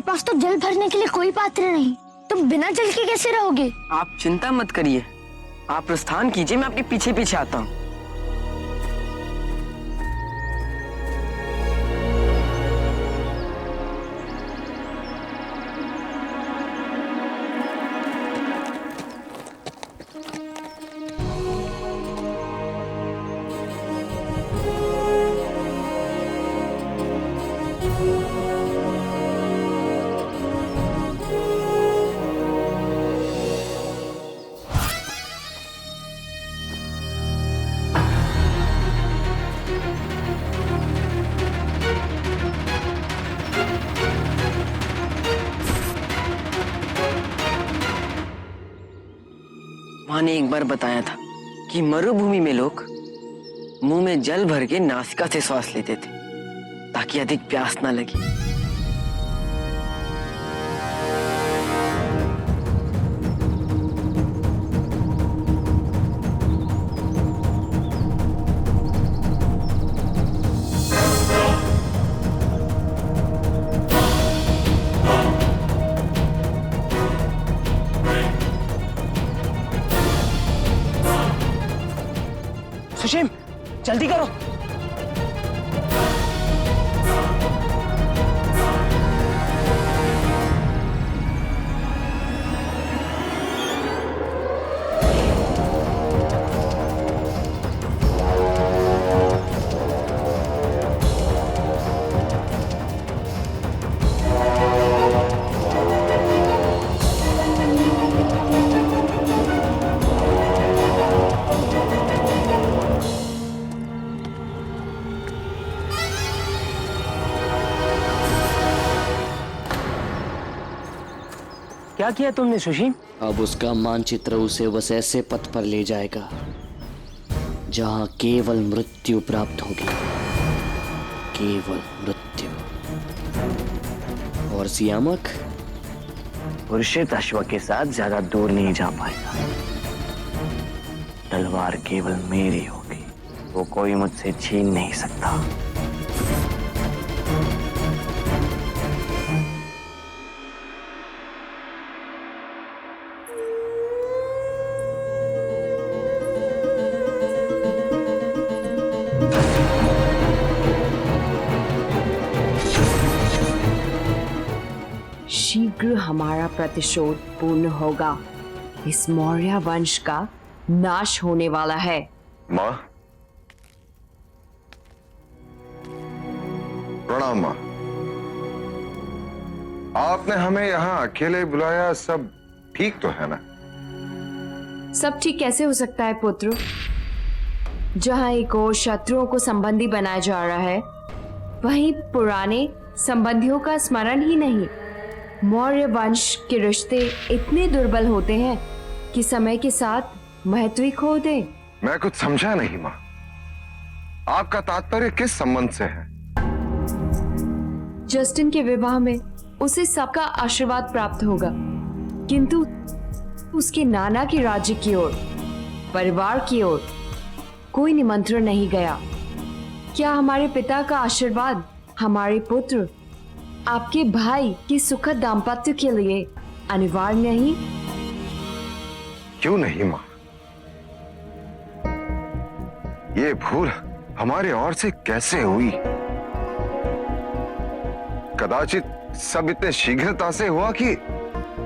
हमारे पास तो जल भरने के लिए कोई पात्र नहीं, तुम बिना जल के कैसे रहोगे? आप चिंता मत करिए, आप प्रस्थान कीजिए, मैं आपके पीछे पीछे आता हूँ। माँ ने एक बार बताया था कि मरुभूमि में लोग मुंह में जल भर के नासिका से श्वास लेते थे ताकि अधिक प्यास ना लगे। सुशीम, जल्दी करो। क्या किया तुमने सुशीम? अब उसका मानचित्र उसे बस ऐसे पथ पर ले जाएगा जहां केवल मृत्यु प्राप्त होगी, केवल मृत्यु। और सियामक पुरुषित अश्व के साथ ज्यादा दूर नहीं जा पाएगा। तलवार केवल मेरी होगी, वो कोई मुझसे छीन नहीं सकता। शीघ्र हमारा प्रतिशोध पूर्ण होगा। इस मौर्य वंश का नाश होने वाला है। माँ, प्रणाम माँ। आपने हमें यहाँ अकेले बुलाया, सब ठीक तो है ना? सब ठीक कैसे हो सकता है पुत्र? जहाँ एक और शत्रुओं को संबंधी बनाया जा रहा है, वहीं पुराने संबंधियों का स्मरण ही नहीं। मौर्य वंश के रिश्ते इतने दुर्बल होते हैं कि समय के साथ महत्व ही खो दे। मैं कुछ समझा नहीं माँ, आपका तात्पर्य किस संबंध से है? जस्टिन के विवाह में उसे सबका आशीर्वाद प्राप्त होगा, किंतु उसके नाना के राज्य की ओर, परिवार की ओर कोई निमंत्रण नहीं गया। क्या हमारे पिता का आशीर्वाद हमारे पुत्र, आपके भाई की सुखद दाम्पत्य के लिए अनिवार्य नहीं? क्यों नहीं माँ? ये भूल हमारे ओर से कैसे हुई? कदाचित सब इतने शीघ्रता से हुआ कि,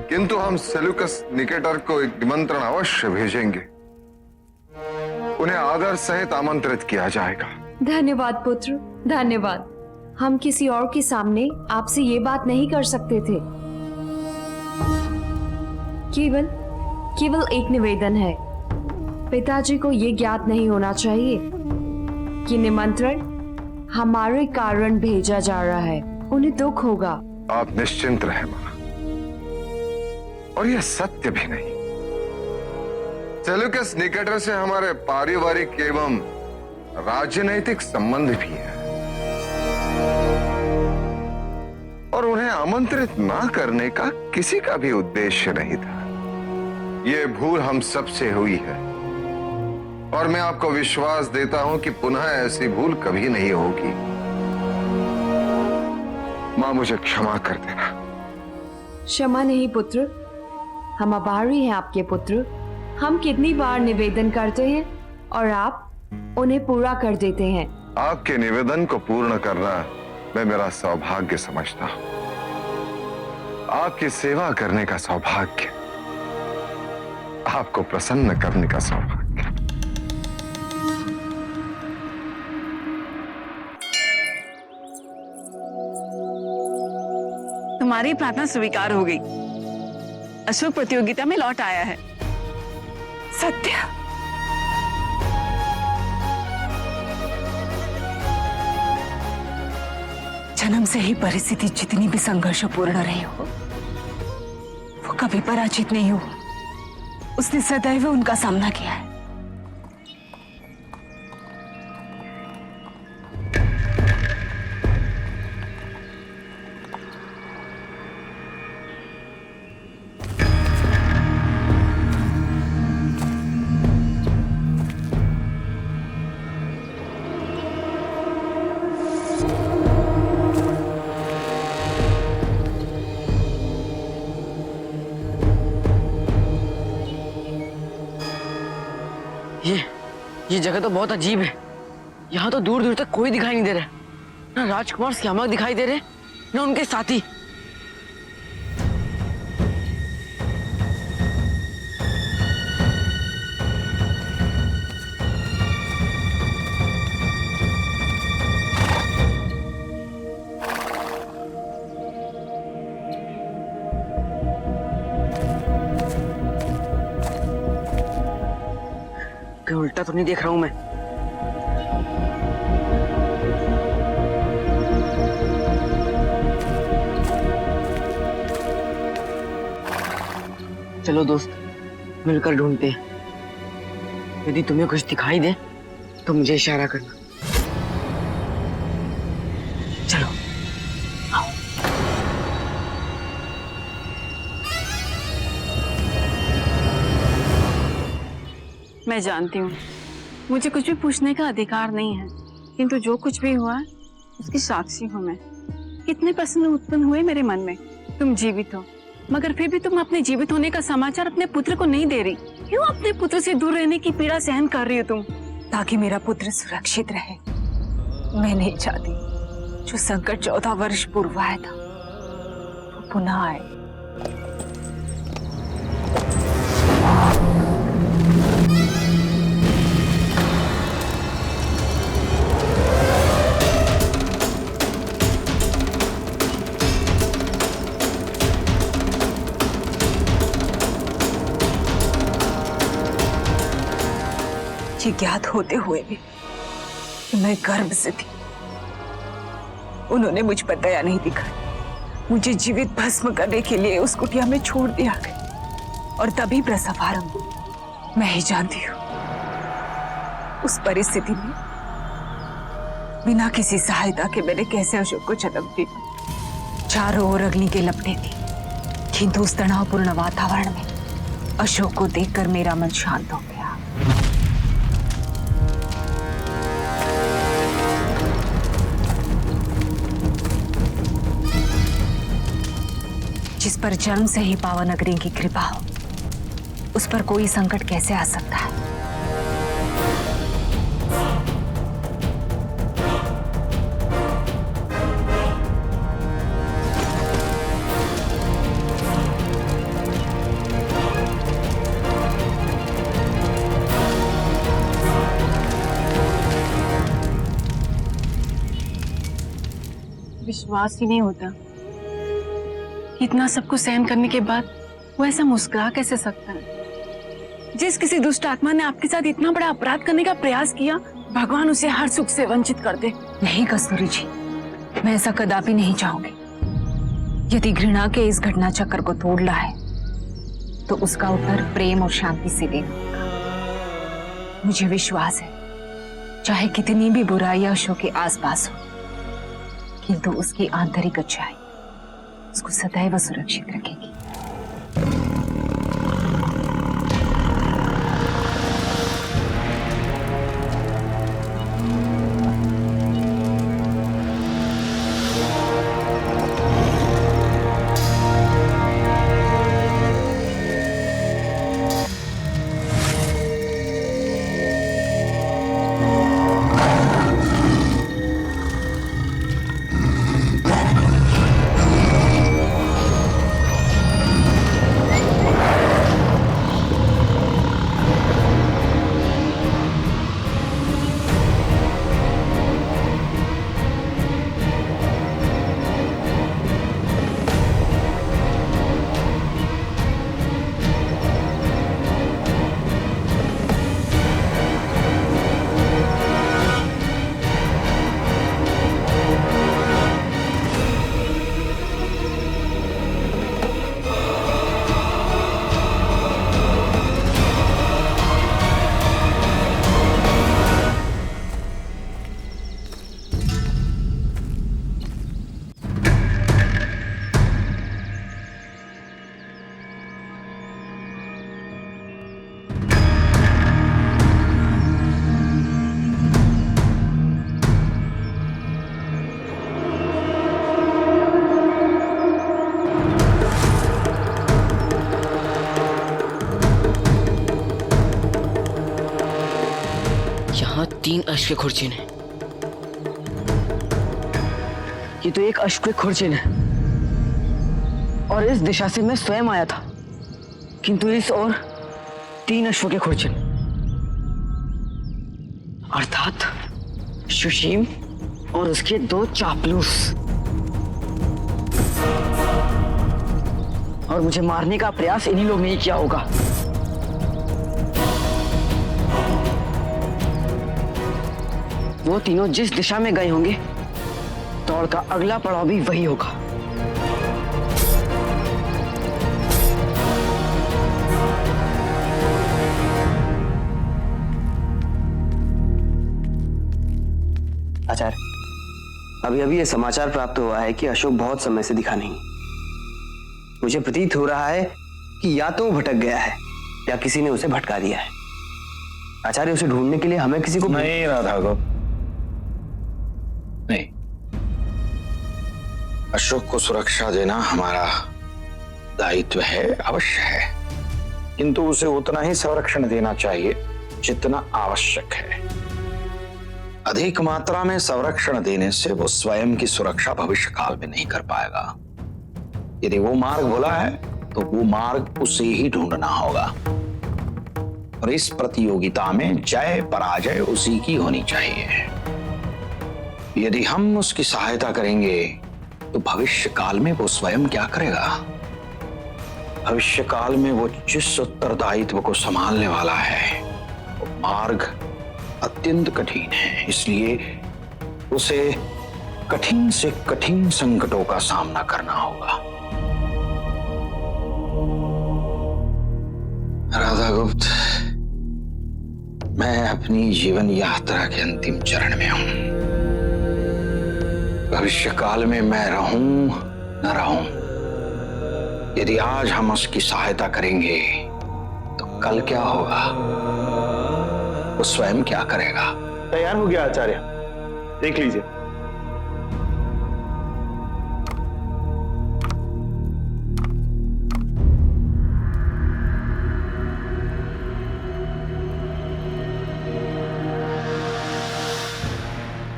किंतु हम सेल्यूकस निकेटर को एक निमंत्रण अवश्य भेजेंगे। उन्हें आदर सहित आमंत्रित किया जाएगा। धन्यवाद पुत्र, धन्यवाद। हम किसी और के सामने आपसे ये बात नहीं कर सकते थे। केवल एक निवेदन है। पिताजी को ये ज्ञात नहीं होना चाहिए कि निमंत्रण हमारे कारण भेजा जा रहा है। उन्हें दुख होगा। आप निश्चिंत रहें मां। और यह सत्य भी नहीं। सेल्यूकस निकेटर से हमारे पारिवारिक एवं राजनैतिक संबंध भी है, और उन्हें आमंत्रित ना करने का किसी का भी उद्देश्य नहीं था। यह भूल हम सबसे हुई है, और मैं आपको विश्वास देता हूं कि पुनः ऐसी भूल कभी नहीं होगी। मां, मुझे क्षमा कर देना। क्षमा नहीं पुत्र, हम आभारी हैं आपके पुत्र। हम कितनी बार निवेदन करते हैं और आप उन्हें पूरा कर देते हैं। आपके निवेदन को पूर्ण करना मैं मेरा सौभाग्य समझता हूं। आपकी सेवा करने का सौभाग्य, आपको प्रसन्न करने का सौभाग्य। तुम्हारी प्रार्थना स्वीकार हो गई। अशोक प्रतियोगिता में लौट आया है। सत्य, जन्म से ही परिस्थिति जितनी भी संघर्षपूर्ण रही हो, वो कभी पराजित नहीं हुआ। उसने सदैव उनका सामना किया है। ये जगह तो बहुत अजीब है। यहाँ तो दूर दूर तक कोई दिखाई नहीं दे रहा। ना राजकुमार श्यामक दिखाई दे रहे, ना उनके साथी। कहीं उल्टा तो नहीं देख रहा हूं मैं? चलो दोस्त, मिलकर ढूंढते हैं। यदि तुम्हें कुछ दिखाई दे तो मुझे इशारा करना। चलो। मैं जानती हूँ मुझे कुछ भी पूछने का अधिकार नहीं है, किंतु जो कुछ भी हुआ उसकी साक्षी हूँ मैं। कितने प्रश्न उत्पन्न हुए मेरे मन में। तुम जीवित हो, मगर फिर भी तुम अपने जीवित होने का समाचार अपने पुत्र को नहीं दे रही। क्यों अपने पुत्र से दूर रहने की पीड़ा सहन कर रही हो तुम, ताकि मेरा पुत्र सुरक्षित रहे? मैं नहीं चाहती जो संकट 14 वर्ष पूर्व आया था वो पुनः आए। ये ज्ञात होते हुए भी कि मैं गर्भ से थी, उन्होंने मुझ पर दया नहीं दिखाई। मुझे जीवित भस्म करने के लिए उस कुटिया में छोड़ दिया गया और तभी प्रसव आरंभ। मैं ही जानती हूँ उस परिस्थिति में बिना किसी सहायता के मैंने कैसे अशोक को जन्म दिया। चारों ओर अग्नि के लपटें थी, किंतु उस तनावपूर्ण वातावरण में अशोक को देखकर मेरा मन शांत हो गया। जिस पर जन्म से ही पावन अग्नि की कृपा हो, उस पर कोई संकट कैसे आ सकता है? विश्वास ही नहीं होता। इतना सब कुछ सहन करने के बाद वो ऐसा मुस्कुरा कैसे सकता है? जिस किसी दुष्ट आत्मा ने आपके साथ इतना बड़ा अपराध करने का प्रयास किया, भगवान उसे हर सुख से वंचित कर दे। नहीं कस्तूरी जी, मैं ऐसा कदापि नहीं चाहूंगी। यदि घृणा के इस घटना चक्र को तोड़ना है तो उसका उत्तर प्रेम और शांति से देना होगा। मुझे विश्वास है चाहे कितनी भी बुराइयां अशोक के आसपास हो, किंतु उसकी आंतरिक अच्छाई उसको सदैव सुरक्षित रखेगी। 3 अश्व खुरचिन है। ये तो एक अश्व खुरचिन है और इस दिशा से मैं स्वयं आया था, किंतु इस ओर 3 अश्व के खुरचिन, अर्थात सुशीम और उसके 2 चापलूस। और मुझे मारने का प्रयास इन्हीं लोग ने ही किया होगा। वो तीनों जिस दिशा में गए होंगे, दौड़ का अगला पड़ाव भी वही होगा। आचार्य, अभी अभी यह समाचार प्राप्त हुआ है कि अशोक बहुत समय से दिखा नहीं। मुझे प्रतीत हो रहा है कि या तो वो भटक गया है या किसी ने उसे भटका दिया है। आचार्य, उसे ढूंढने के लिए हमें किसी को नहीं राधागो, नहीं। अशोक को सुरक्षा देना हमारा दायित्व है, अवश्य है, किंतु उसे उतना ही संरक्षण देना चाहिए जितना आवश्यक है। अधिक मात्रा में संरक्षण देने से वो स्वयं की सुरक्षा भविष्य काल में नहीं कर पाएगा। यदि वो मार्ग भुला है तो वो मार्ग उसे ही ढूंढना होगा, और इस प्रतियोगिता में जय पराजय उसी की होनी चाहिए। यदि हम उसकी सहायता करेंगे तो भविष्य काल में वो स्वयं क्या करेगा? भविष्य काल में वो जिस उत्तरदायित्व को संभालने वाला है, वो मार्ग अत्यंत कठिन है। इसलिए उसे कठिन से कठिन संकटों का सामना करना होगा। राधा गुप्त, मैं अपनी जीवन यात्रा के अंतिम चरण में हूं। भविष्य काल में मैं रहूं न रहूं, यदि आज हम उसकी सहायता करेंगे तो कल क्या होगा? वो स्वयं क्या करेगा? तैयार हो गया आचार्य, देख लीजिए।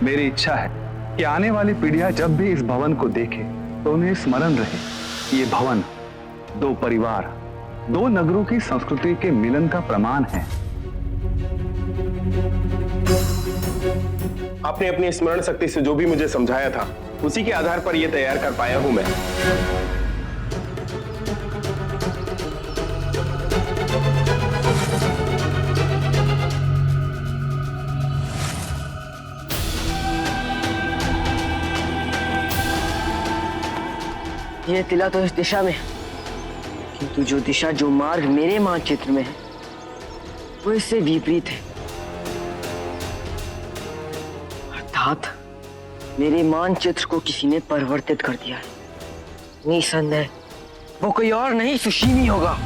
मेरी इच्छा है कि आने वाली पीढ़ियां जब भी इस भवन को देखे तो उन्हें स्मरण रहे कि ये भवन 2 परिवार, 2 नगरों की संस्कृति के मिलन का प्रमाण है। आपने अपनी स्मरण शक्ति से जो भी मुझे समझाया था, उसी के आधार पर यह तैयार कर पाया हूं मैं। ये तिला तो इस दिशा में, किंतु जो दिशा, जो मार्ग मेरे मानचित्र में है, वो इससे विपरीत है। अर्थात मेरे मानचित्र को किसी ने परिवर्तित कर दिया है। निसंदेह वो कोई और नहीं, सुशीमी होगा।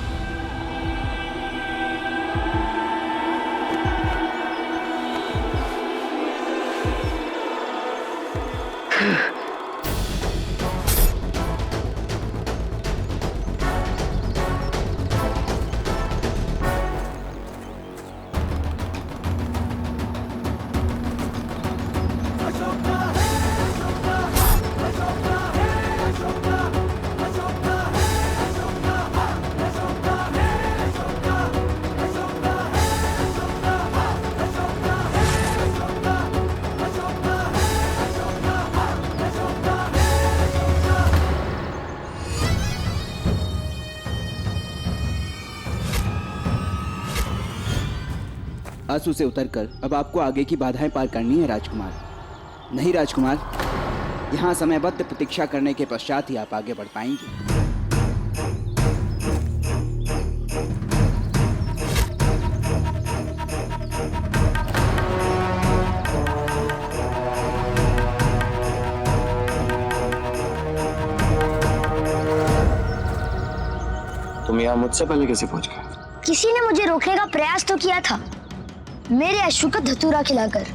आंसू से उतरकर अब आपको आगे की बाधाएं पार करनी है राजकुमार। नहीं राजकुमार, यहाँ समयबद्ध प्रतीक्षा करने के पश्चात ही आप आगे बढ़ पाएंगे। तुम यहाँ मुझसे पहले कैसे पहुंच गए? किसी ने मुझे रोकने का प्रयास तो किया था, मेरे अश्व का धतूरा खिलाकर।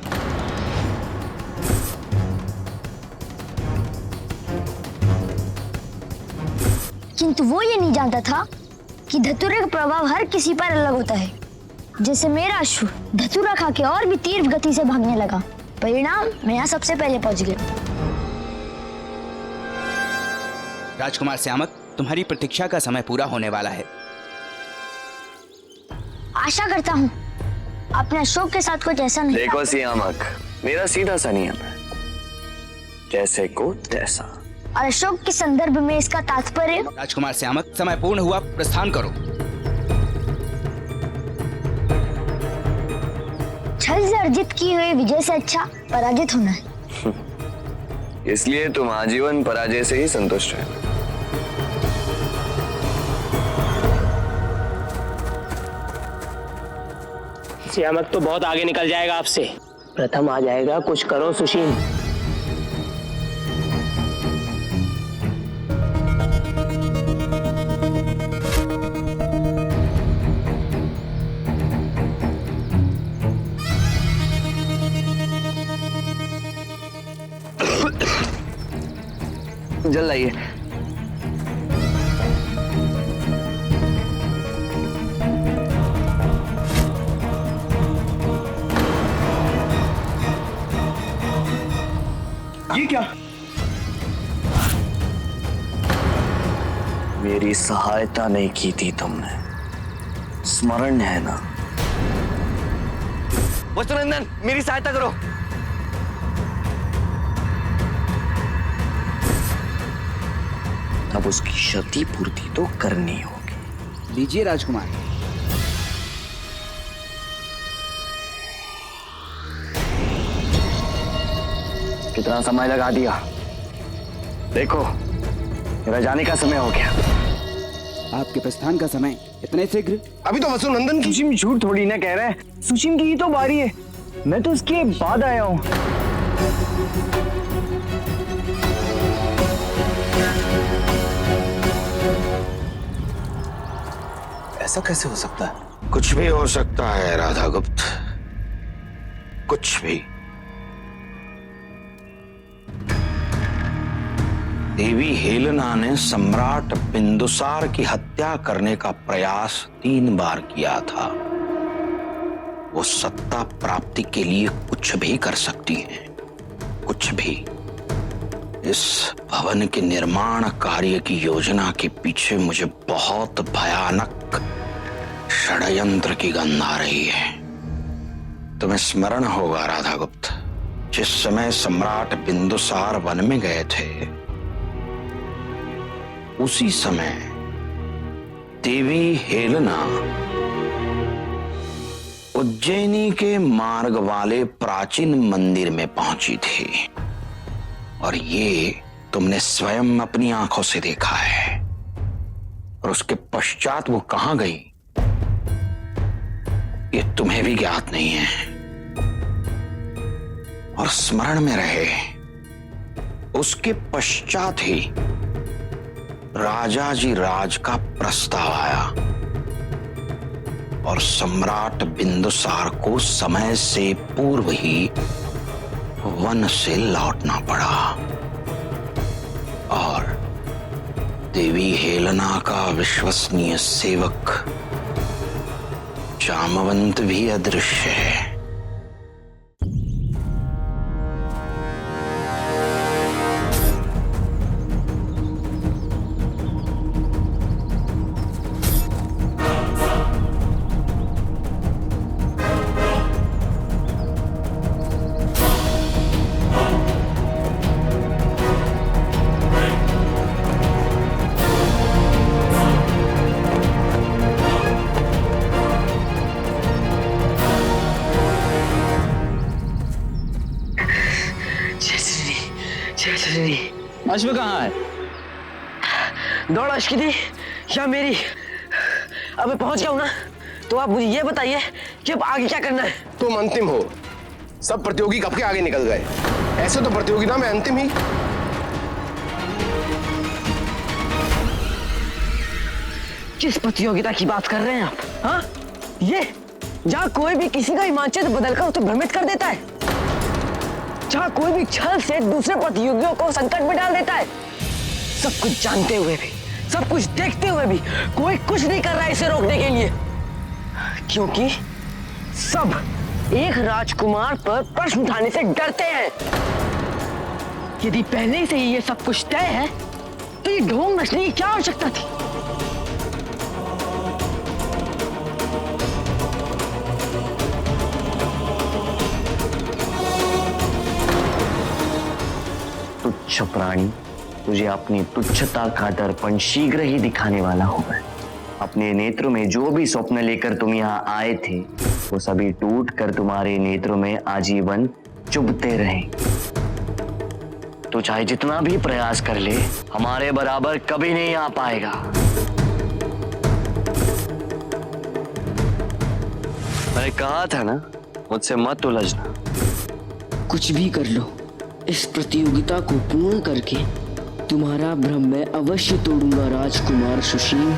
किंतु वो ये नहीं जानता था कि धतूरे का प्रभाव हर किसी पर अलग होता है। जैसे मेरा अश्व धतूरा खा के और भी तीव्र गति से भागने लगा। परिणाम मैं यहाँ सबसे पहले पहुंच गया। राजकुमार श्यामक, तुम्हारी प्रतीक्षा का समय पूरा होने वाला है। आशा करता हूँ अपने अशोक के साथ कुछ ऐसा नहीं। देखो सियामक, मेरा सीधा सा नियम है, जैसे को तैसा। और अशोक के संदर्भ में इसका तात्पर्य? राजकुमार श्यामक, समय पूर्ण हुआ, प्रस्थान करो। छल से अर्जित की हुई विजय से अच्छा पराजित होना है। इसलिए तुम आजीवन पराजय से ही संतुष्ट है। सियामक तो बहुत आगे निकल जाएगा आपसे। प्रथम आ जाएगा कुछ करो सुशील। जल्द आइए। ये क्या? मेरी सहायता नहीं की थी तुमने, स्मरण है ना? वस्तुनंदन, मेरी सहायता करो। अब उसकी क्षति पूर्ति तो करनी होगी। लीजिए राजकुमार। कितना समय लगा दिया, देखो मेरा जाने का समय हो गया। आपके प्रस्थान का समय इतने शीघ्र? अभी तो वसुनंदन की। सुशीम झूठ थोड़ी ना कह रहा है, सुशीम की ही तो बारी है, मैं तो उसके बाद आया हूँ। ऐसा कैसे हो सकता है? कुछ भी हो सकता है राधागुप्त, कुछ भी। देवी हेलेना ने सम्राट बिंदुसार की हत्या करने का प्रयास 3 बार किया था। वो सत्ता प्राप्ति के लिए कुछ भी कर सकती है, कुछ भी। इस भवन के निर्माण कार्य की योजना के पीछे मुझे बहुत भयानक षड्यंत्र की गंध आ रही है। तुम्हें स्मरण होगा राधागुप्त, जिस समय सम्राट बिंदुसार वन में गए थे, उसी समय देवी हेलेना उज्जैनी के मार्ग वाले प्राचीन मंदिर में पहुंची थी, और ये तुमने स्वयं अपनी आंखों से देखा है। और उसके पश्चात वो कहां गई, ये तुम्हें भी ज्ञात नहीं है। और स्मरण में रहे, उसके पश्चात ही राजा जी राज का प्रस्ताव आया और सम्राट बिंदुसार को समय से पूर्व ही वन से लौटना पड़ा। और देवी हेलेना का विश्वसनीय सेवक जामवंत भी अदृश्य है। अश्व कहाँ है? दौड़ अश्व थी या मेरी? अब मैं पहुंच गया हूं ना, तो आप मुझे ये बताइए कि अब आगे क्या करना है। तुम अंतिम हो, सब प्रतियोगी कब के आगे निकल गए। ऐसे तो प्रतियोगिता में अंतिम ही। किस प्रतियोगिता की बात कर रहे हैं आप? हाँ, ये जहाँ कोई भी किसी का हिमाचल बदलकर उसे भ्रमित कर देता है, जहाँ कोई भी छल से दूसरे प्रतियोगियों को संकट में डाल देता है। सब कुछ जानते हुए भी, सब कुछ देखते हुए भी कोई कुछ नहीं कर रहा है इसे रोकने के लिए, क्योंकि सब एक राजकुमार पर प्रश्न उठाने से डरते हैं। यदि पहले से ही ये सब कुछ तय है तो ये ढोंग नचने की क्या आवश्यकता थी? तुच्छ प्राणी, तुझे अपनी तुच्छता का दर्पण शीघ्र ही दिखाने वाला होगा। अपने नेत्रों में जो भी स्वप्न लेकर तुम यहाँ आए थे वो सभी टूट कर तुम्हारे नेत्रों में आजीवन चुभते रहे। तो चाहे जितना भी प्रयास कर ले, हमारे बराबर कभी नहीं आ पाएगा। मैंने कहा था ना, मुझसे मत उलझना। कुछ भी कर लो, इस प्रतियोगिता को पूर्ण करके तुम्हारा भ्रम मैं अवश्य तोड़ूंगा राजकुमार सुशील।